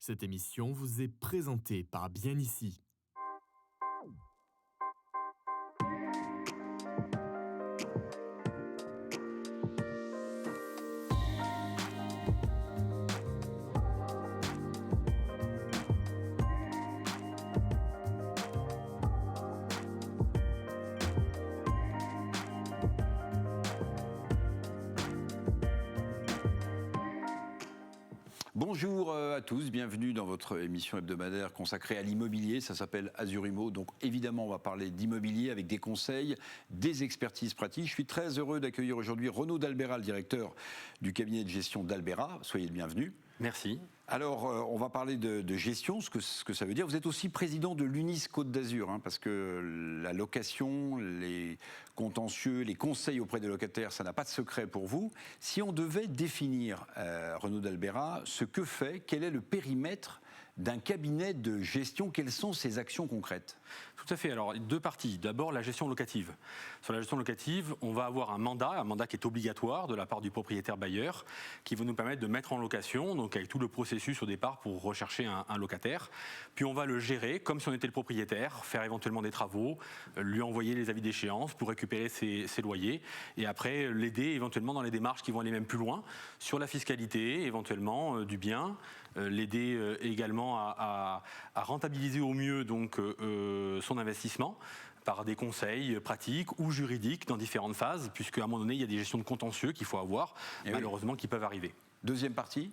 Cette émission vous est présentée par Bien Ici. Bonjour à tous, bienvenue dans votre émission hebdomadaire consacrée à l'immobilier. Ça s'appelle Azurimo, donc évidemment on va parler d'immobilier avec des conseils, des expertises pratiques. Je suis très heureux d'accueillir aujourd'hui Renaud d'Albera, le directeur du cabinet de gestion d'Albera. Soyez le bienvenu. Merci. Alors, on va parler de gestion, ce que ça veut dire. Vous êtes aussi président de l'UNIS Côte d'Azur, parce que la location, les contentieux, les conseils auprès des locataires, ça n'a pas de secret pour vous. Si on devait définir, Renaud d'Albera, ce que fait, quel est le périmètre d'un cabinet de gestion, quelles sont ses actions concrètes ? Tout à fait. Alors, deux parties. D'abord, la gestion locative. Sur la gestion locative, on va avoir un mandat qui est obligatoire de la part du propriétaire bailleur, qui va nous permettre de mettre en location, donc avec tout le processus au départ pour rechercher un locataire. Puis on va le gérer comme si on était le propriétaire, faire éventuellement des travaux, lui envoyer les avis d'échéance pour récupérer ses loyers, et après l'aider éventuellement dans les démarches qui vont aller même plus loin, sur la fiscalité éventuellement du bien, l'aider également à rentabiliser au mieux donc son investissement par des conseils pratiques ou juridiques dans différentes phases, puisqu'à un moment donné, il y a des gestions de contentieux qu'il faut avoir, malheureusement, qui peuvent arriver. Deuxième partie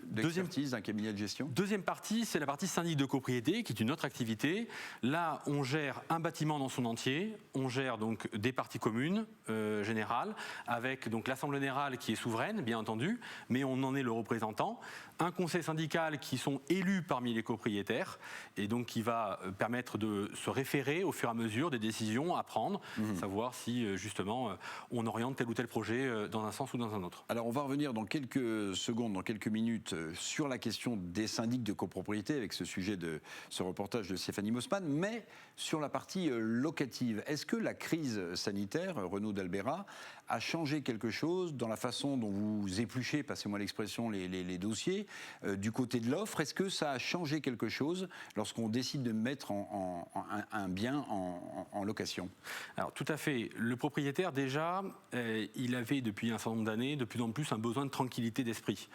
d'expertise d'un cabinet de gestion. Deuxième partie, c'est la partie syndic de copropriété, qui est une autre activité. Là, on gère un bâtiment dans son entier, on gère donc des parties communes générales, avec donc l'Assemblée générale qui est souveraine, bien entendu, mais on en est le représentant, un conseil syndical qui sont élus parmi les copropriétaires, et donc qui va permettre de se référer au fur et à mesure des décisions à prendre, savoir si justement on oriente tel ou tel projet dans un sens ou dans un autre. Alors on va revenir dans quelques secondes, dans quelques minutes, sur la question des syndics de copropriété avec ce sujet de ce reportage de Stéphanie Mossman, mais sur la partie locative. Est-ce que la crise sanitaire, Renaud d'Albera, a changé quelque chose dans la façon dont vous épluchez, passez-moi l'expression, les dossiers, du côté de l'offre? Est-ce que ça a changé quelque chose lorsqu'on décide de mettre un bien en location? Alors tout à fait. Le propriétaire déjà, il avait depuis un certain nombre d'années de plus en plus un besoin de tranquillité d'esprit.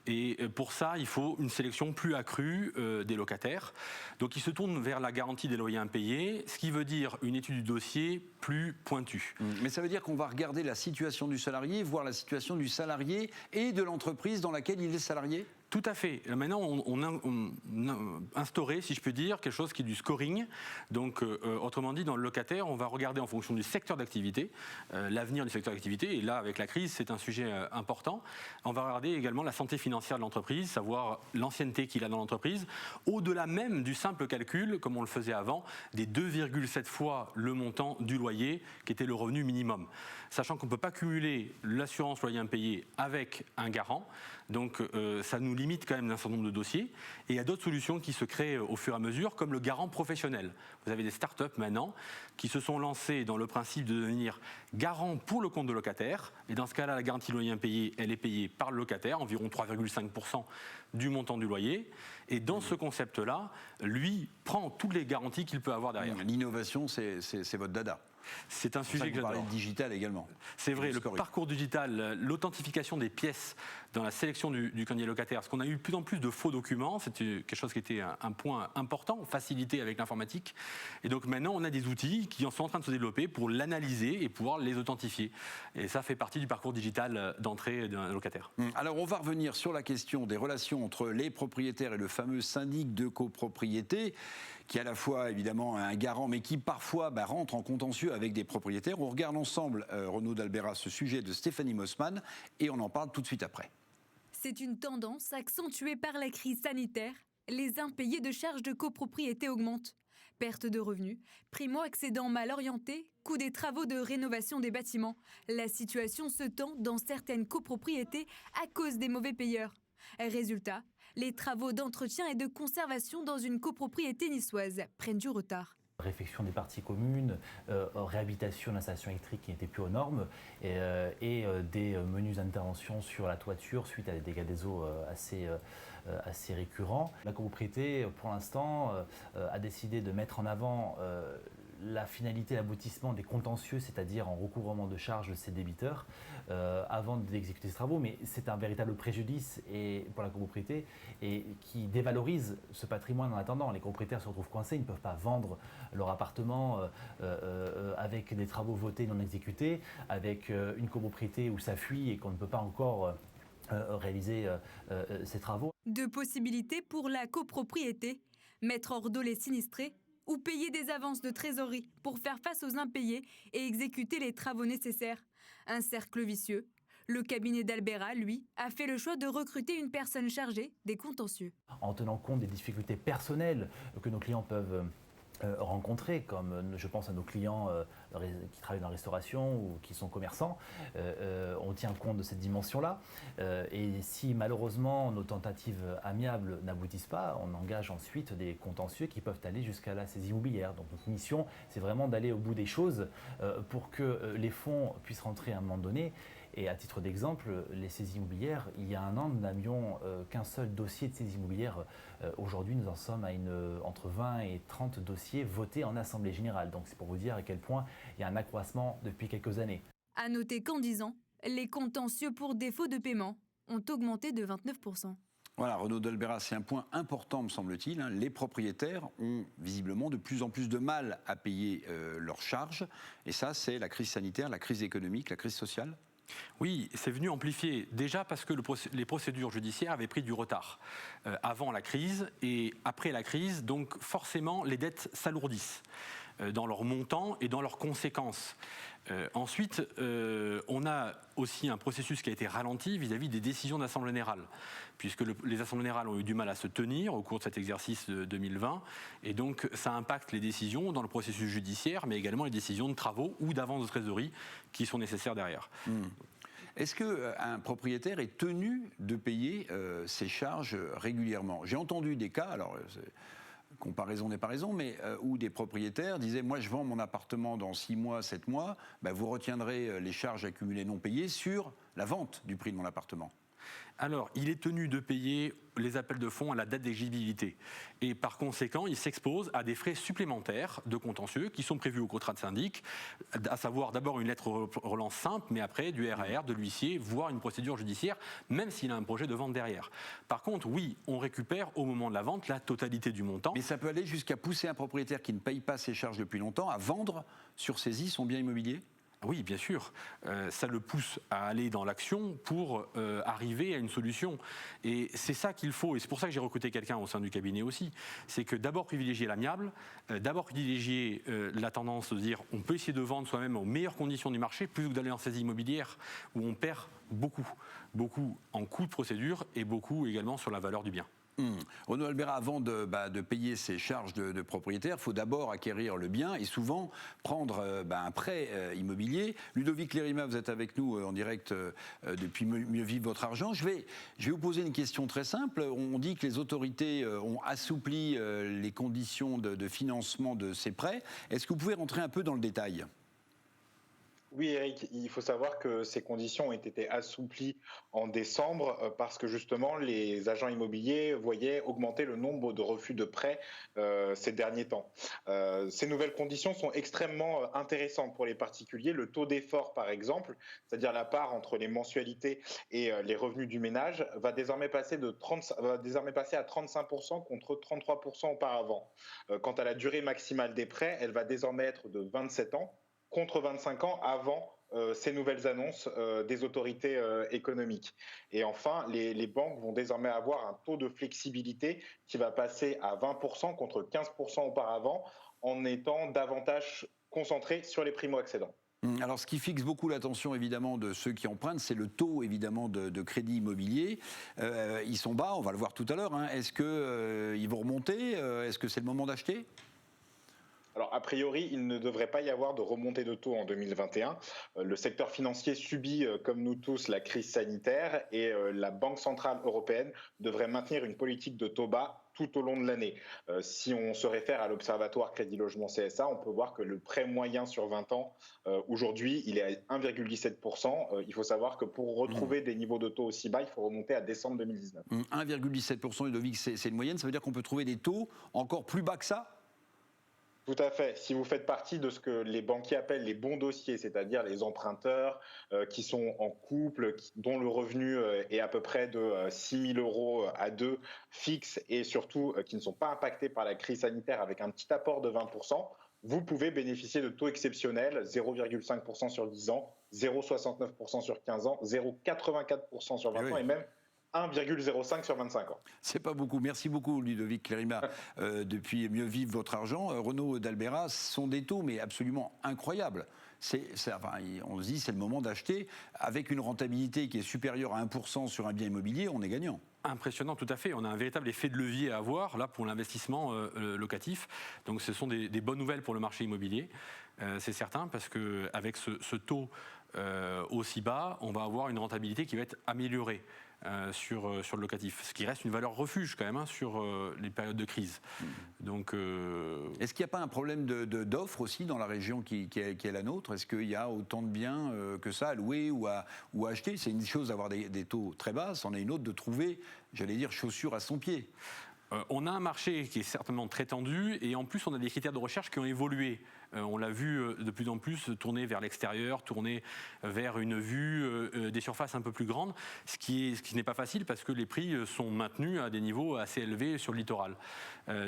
Et pour ça, il faut une sélection plus accrue des locataires. Donc il se tourne vers la garantie des loyers impayés, ce qui veut dire une étude du dossier plus pointue. Mais ça veut dire qu'on va regarder la situation du salarié, voir la situation du salarié et de l'entreprise dans laquelle il est salarié? Tout à fait. Maintenant, on a instauré, si je peux dire, quelque chose qui est du scoring. Donc, autrement dit, dans le locataire, on va regarder en fonction du secteur d'activité, l'avenir du secteur d'activité. Et là, avec la crise, c'est un sujet important. On va regarder également la santé financière de l'entreprise, savoir l'ancienneté qu'il a dans l'entreprise, au-delà même du simple calcul, comme on le faisait avant, des 2,7 fois le montant du loyer, qui était le revenu minimum. Sachant qu'on ne peut pas cumuler l'assurance loyer impayé avec un garant. Donc, ça nous limite quand même d'un certain nombre de dossiers. Et il y a d'autres solutions qui se créent au fur et à mesure, comme le garant professionnel. Vous avez des startups maintenant qui se sont lancées dans le principe de devenir garant pour le compte de locataire. Et dans ce cas-là, la garantie loyer impayé, elle est payée par le locataire, environ 3,5% du montant du loyer. Et dans ce concept-là, lui prend toutes les garanties qu'il peut avoir derrière. L'innovation, c'est votre dada. C'est un sujet que j'adore. Vous parlez de digital également. C'est vrai, le parcours digital, l'authentification des pièces dans la sélection du candidat locataire, parce qu'on a eu de plus en plus de faux documents, c'était quelque chose qui était un point important, facilité avec l'informatique. Et donc maintenant, on a des outils qui sont en train de se développer pour l'analyser et pouvoir les authentifier. Et ça fait partie du parcours digital d'entrée d'un locataire. Alors on va revenir sur la question des relations entre les propriétaires et le fameux syndic de copropriété, qui est à la fois évidemment un garant, mais qui parfois rentre en contentieux avec des propriétaires. On regarde ensemble, Renaud d'Albera, ce sujet de Stéphanie Mossman, et on en parle tout de suite après. C'est une tendance accentuée par la crise sanitaire. Les impayés de charges de copropriété augmentent. Perte de revenus, primo-accédants mal orientés, coût des travaux de rénovation des bâtiments. La situation se tend dans certaines copropriétés à cause des mauvais payeurs. Résultat, les travaux d'entretien et de conservation dans une copropriété niçoise prennent du retard. Réfection des parties communes, réhabilitation d'installations électriques qui n'étaient plus aux normes et des menus d'intervention sur la toiture suite à des dégâts des eaux assez récurrents. La copropriété, pour l'instant, a décidé de mettre en avant la finalité, l'aboutissement des contentieux, c'est-à-dire en recouvrement de charges de ses débiteurs, avant d'exécuter ces travaux. Mais c'est un véritable préjudice pour la copropriété et qui dévalorise ce patrimoine en attendant. Les copropriétaires se retrouvent coincés, ils ne peuvent pas vendre leur appartement avec des travaux votés non exécutés, avec une copropriété où ça fuit et qu'on ne peut pas encore réaliser ces travaux. Deux possibilités pour la copropriété, mettre hors d'eau les sinistrés ou payer des avances de trésorerie pour faire face aux impayés et exécuter les travaux nécessaires. Un cercle vicieux. Le cabinet d'Albera, lui, a fait le choix de recruter une personne chargée des contentieux. En tenant compte des difficultés personnelles que nos clients peuvent rencontrer, comme je pense à nos clients qui travaillent dans la restauration ou qui sont commerçants, on tient compte de cette dimension-là. Et si malheureusement nos tentatives amiables n'aboutissent pas, on engage ensuite des contentieux qui peuvent aller jusqu'à la saisie immobilière. Donc notre mission, c'est vraiment d'aller au bout des choses pour que les fonds puissent rentrer à un moment donné. Et à titre d'exemple, les saisies immobilières, il y a un an, nous n'avions qu'un seul dossier de saisie immobilière. Aujourd'hui, nous en sommes à entre 20 et 30 dossiers votés en Assemblée générale. Donc c'est pour vous dire à quel point il y a un accroissement depuis quelques années. À noter qu'en 10 ans, les contentieux pour défaut de paiement ont augmenté de 29%. Voilà, Renaud d'Albera, c'est un point important, me semble-t-il. Les propriétaires ont visiblement de plus en plus de mal à payer leurs charges. Et ça, c'est la crise sanitaire, la crise économique, la crise sociale. Oui, c'est venu amplifier déjà parce que les procédures judiciaires avaient pris du retard avant la crise et après la crise, donc forcément les dettes s'alourdissent dans leur montant et dans leurs conséquences. Ensuite, on a aussi un processus qui a été ralenti vis-à-vis des décisions d'Assemblée générale, puisque les Assemblées générales ont eu du mal à se tenir au cours de cet exercice 2020, et donc ça impacte les décisions dans le processus judiciaire, mais également les décisions de travaux ou d'avance de trésorerie qui sont nécessaires derrière. Est-ce qu'un propriétaire est tenu de payer ses charges régulièrement? J'ai entendu des cas, alors comparaison n'est pas raison, mais où des propriétaires disaient « moi je vends mon appartement dans 6 mois, 7 mois, vous retiendrez les charges accumulées non payées sur la vente du prix de mon appartement ». Alors, il est tenu de payer les appels de fonds à la date d'exigibilité. Et par conséquent, il s'expose à des frais supplémentaires de contentieux qui sont prévus au contrat de syndic, à savoir d'abord une lettre relance simple, mais après du RAR, de l'huissier, voire une procédure judiciaire, même s'il a un projet de vente derrière. Par contre, oui, on récupère au moment de la vente la totalité du montant. Mais ça peut aller jusqu'à pousser un propriétaire qui ne paye pas ses charges depuis longtemps à vendre sur saisie son bien immobilier ? Oui, bien sûr. Ça le pousse à aller dans l'action pour arriver à une solution. Et c'est ça qu'il faut, et c'est pour ça que j'ai recruté quelqu'un au sein du cabinet aussi, c'est que d'abord privilégier l'amiable, d'abord privilégier la tendance de dire on peut essayer de vendre soi-même aux meilleures conditions du marché, plutôt que d'aller en saisie immobilière où on perd beaucoup en coût de procédure et beaucoup également sur la valeur du bien. Renaud d'Albera, avant de payer ses charges de propriétaire, il faut d'abord acquérir le bien et souvent prendre un prêt immobilier. Ludovic Lérima, vous êtes avec nous en direct depuis Mieux vivre votre argent. Je vais vous poser une question très simple. On dit que les autorités ont assoupli les conditions de financement de ces prêts. Est-ce que vous pouvez rentrer un peu dans le détail ? Oui, Eric, il faut savoir que ces conditions ont été assouplies en décembre parce que justement les agents immobiliers voyaient augmenter le nombre de refus de prêts ces derniers temps. Ces nouvelles conditions sont extrêmement intéressantes pour les particuliers. Le taux d'effort, par exemple, c'est-à-dire la part entre les mensualités et les revenus du ménage, va désormais passer à 35% contre 33% auparavant. Quant à la durée maximale des prêts, elle va désormais être de 27 ans. Contre 25 ans avant ces nouvelles annonces des autorités économiques. Et enfin, les banques vont désormais avoir un taux de flexibilité qui va passer à 20% contre 15% auparavant, en étant davantage concentré sur les primo-accédants. Alors, ce qui fixe beaucoup l'attention, évidemment, de ceux qui empruntent, c'est le taux, évidemment, de crédit immobilier. Ils sont bas, on va le voir tout à l'heure. Est-ce qu'ils vont remonter ? Est-ce que c'est le moment d'acheter ? Alors, a priori, il ne devrait pas y avoir de remontée de taux en 2021. Le secteur financier subit, comme nous tous, la crise sanitaire et la Banque centrale européenne devrait maintenir une politique de taux bas tout au long de l'année. Si on se réfère à l'Observatoire Crédit Logement CSA, on peut voir que le prêt moyen sur 20 ans, aujourd'hui, il est à 1,17%. Il faut savoir que pour retrouver des niveaux de taux aussi bas, il faut remonter à décembre 2019. 1,17%, Ludovic, c'est une moyenne. Ça veut dire qu'on peut trouver des taux encore plus bas que ça? Tout à fait. Si vous faites partie de ce que les banquiers appellent les bons dossiers, c'est-à-dire les emprunteurs qui sont en couple, dont le revenu est à peu près de 6 000 euros à deux fixe et surtout qui ne sont pas impactés par la crise sanitaire avec un petit apport de 20%, vous pouvez bénéficier de taux exceptionnels, 0,5% sur 10 ans, 0,69% sur 15 ans, 0,84% sur 20 ans et même 1,05 sur 25 ans. C'est pas beaucoup. Merci beaucoup, Ludovic Clérima. Depuis Mieux vivre votre argent, Renaud d'Albera, ce sont des taux, mais absolument incroyables. On se dit, c'est le moment d'acheter. Avec une rentabilité qui est supérieure à 1% sur un bien immobilier, on est gagnant. Impressionnant, tout à fait. On a un véritable effet de levier à avoir là pour l'investissement locatif. Donc ce sont des bonnes nouvelles pour le marché immobilier, c'est certain, parce qu'avec ce taux aussi bas, on va avoir une rentabilité qui va être améliorée. Sur le locatif, ce qui reste une valeur refuge quand même sur les périodes de crise. Donc, est-ce qu'il n'y a pas un problème d'offre aussi dans la région qui est la nôtre? Est-ce qu'il y a autant de biens que ça à louer ou à acheter? C'est une chose d'avoir des taux très bas, c'en est une autre de trouver, j'allais dire, chaussures à son pied. On a un marché qui est certainement très tendu et en plus on a des critères de recherche qui ont évolué. On l'a vu de plus en plus tourner vers l'extérieur, tourner vers une vue des surfaces un peu plus grandes, ce qui n'est pas facile parce que les prix sont maintenus à des niveaux assez élevés sur le littoral.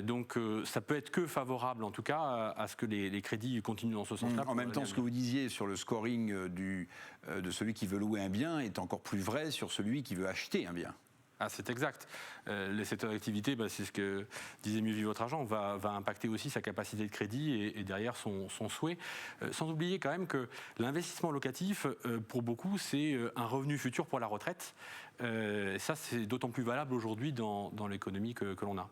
Donc ça peut être que favorable en tout cas à ce que les crédits continuent dans ce sens-là. En même temps, ce que vous disiez sur le scoring de celui qui veut louer un bien est encore plus vrai sur celui qui veut acheter un bien. Ah, c'est exact. Les secteurs d'activité, c'est ce que disait Mieux vivre votre argent, va impacter aussi sa capacité de crédit et derrière son souhait. Sans oublier quand même que l'investissement locatif, pour beaucoup, c'est un revenu futur pour la retraite. Ça, c'est d'autant plus valable aujourd'hui dans l'économie que l'on a.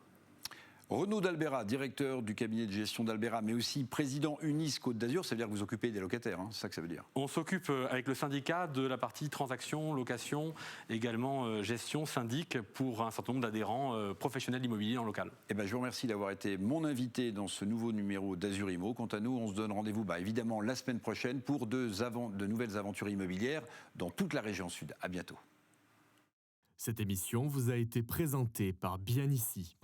Renaud d'Albera, directeur du cabinet de gestion d'Albera, mais aussi président Unis Côte d'Azur, ça veut dire que vous occupez des locataires, c'est ça que ça veut dire? On s'occupe avec le syndicat de la partie transaction, location, également gestion, syndic pour un certain nombre d'adhérents professionnels d'immobilier en local. Je vous remercie d'avoir été mon invité dans ce nouveau numéro d'Azur Immo. Quant à nous, on se donne rendez-vous évidemment la semaine prochaine pour de nouvelles aventures immobilières dans toute la région sud. À bientôt. Cette émission vous a été présentée par Bien Ici.